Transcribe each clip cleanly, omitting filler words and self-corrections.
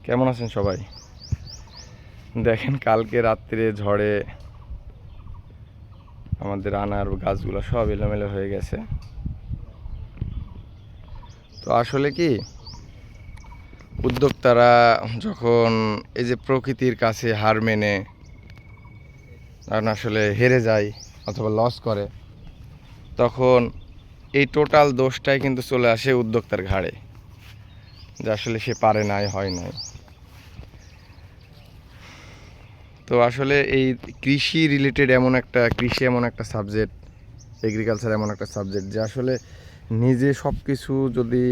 কেমন আছেন সবাই? দেখেন কালকে রাত্রে ঝড়ে আমাদের আনার গাছগুলো সব এলোমেলো হয়ে গেছে। তো আসলে কি উদ্যোক্তারা যখন এই যে প্রকৃতির কাছে হার মেনে আসলে হেরে যায় অথবা লস করে, তখন এই টোটাল দোষটাই কিন্তু চলে আসে উদ্যোক্তার ঘাড়ে, যে আসলে সে পারে নাই, হয় নাই। তো আসলে এই কৃষি এমন একটা সাবজেক্ট, এগ্রিকালচার এমন একটা সাবজেক্ট যে আসলে নিজে সব কিছু যদি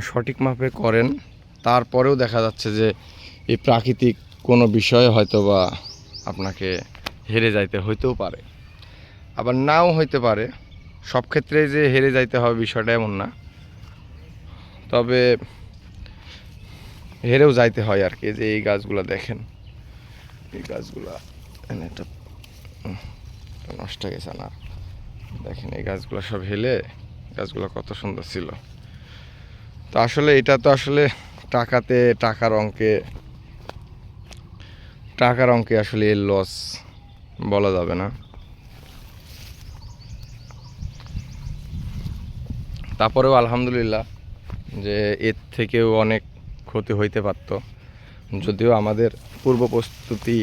সঠিক মাপে করেন, তারপরেও দেখা যাচ্ছে যে এই প্রাকৃতিক কোনো বিষয়ে হয়তো বা আপনাকে হেরে যাইতে হইতেও পারে, আবার নাও হইতে পারে। সব ক্ষেত্রে যে হেরে যাইতে হবে বিষয়টা এমন না, তবে হেরেও যাইতে হয় আর কি। যে এই গাছগুলো দেখেন, এই গাছগুলা এটা নষ্ট হয়ে গেছে না, দেখেন এই গাছগুলো সব হেলে, গাছগুলো কত সুন্দর ছিল। তো আসলে এটা তো আসলে টাকার অঙ্কে আসলে এর লস বলা যাবে না। তারপরেও আলহামদুলিল্লাহ যে এর থেকেও অনেক ক্ষতি হইতে পারত, যদিও আমাদের পূর্ব প্রস্তুতি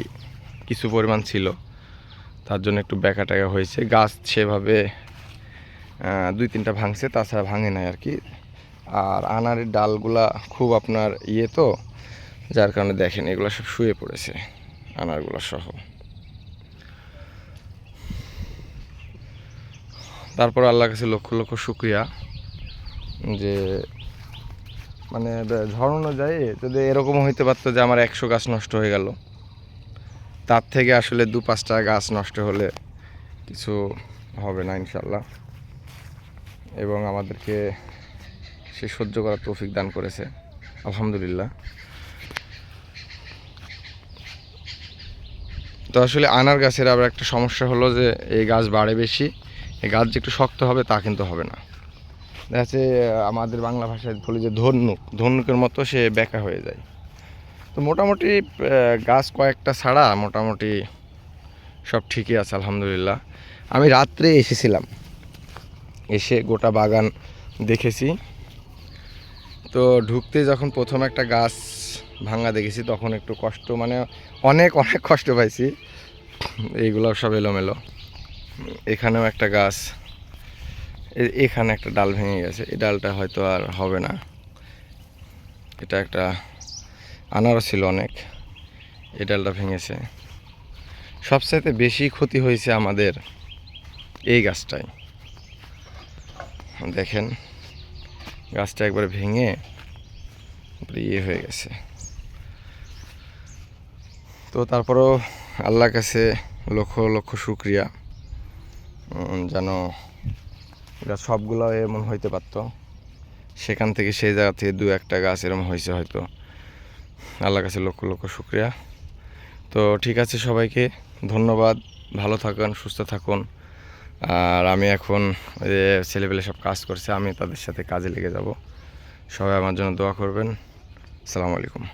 কিছু পরিমাণ ছিল, তার জন্য একটু ব্যাকা ট্যাকা হয়েছে। গাছ সেভাবে 2-3টা ভাঙছে, তাছাড়া ভাঙে নাই আর কি। আর আনারের ডালগুলা খুব আপনার তো, যার কারণে দেখেন এগুলো সব শুয়ে পড়েছে, আনারগুলো সহ। তারপর আল্লাহর কাছে লক্ষ লক্ষ শুক্রিয়া যে মানে ঝড় অনুযায়ী যদি এরকম হইতে পারতো যে আমার 100 গাছ নষ্ট হয়ে গেল, তার থেকে আসলে 2-5টা গাছ নষ্ট হলে কিছু হবে না ইনশাল্লাহ। এবং আমাদেরকে সে সহ্য করার তৌফিক দান করেছে আলহামদুলিল্লাহ। তো আসলে আনার গাছের আবার একটা সমস্যা হলো যে এই গাছ বাড়ে বেশি, এই গাছ যে একটু শক্ত হবে তা কিন্তু হবে না। দেখা যাচ্ছে আমাদের বাংলা ভাষায় বলি যে ধনুকের মতো সে বেঁকা হয়ে যায়। তো মোটামুটি গাছ কয়েকটা ছাড়া মোটামুটি সব ঠিকই আছে আলহামদুলিল্লাহ। আমি রাত্রে এসেছিলাম, এসে গোটা বাগান দেখেছি। তো ঢুকতে যখন প্রথম একটা গাছ ভাঙা দেখেছি, তখন একটু কষ্ট, মানে অনেক অনেক কষ্ট পাইছি। এইগুলো সব এলোমেলো। এখানেও একটা গাছ, এখানে একটা ডাল ভেঙে গেছে, এই ডালটা হয়তো আর হবে না। এটা একটা আনারস ছিল অনেক, এই ডালটা ভেঙেছে। সবচাইতে বেশি ক্ষতি হয়েছে আমাদের এই গাছটায়। দেখেন গাছটা একবারে ভেঙে হয়ে গেছে। তো তারপরেও আল্লাহর কাছে লক্ষ লক্ষ শুক্রিয়া, যেন গাছ সবগুলো এমন হইতে পারত, সেখান থেকে সেই জায়গা থেকে 2-1টা গাছ এরকম হয়েছে হয়তো। আল্লাহর কাছে লক্ষ লক্ষ শুক্রিয়া। তো ঠিক আছে, সবাইকে ধন্যবাদ। ভালো থাকুন, সুস্থ থাকুন। আর আমি এখন ছেলেপেলে সব কাজ করছে, আমি তাদের সাথে কাজে লেগে যাব। সবাই আমার জন্য দোয়া করবেন। আসসালামু আলাইকুম।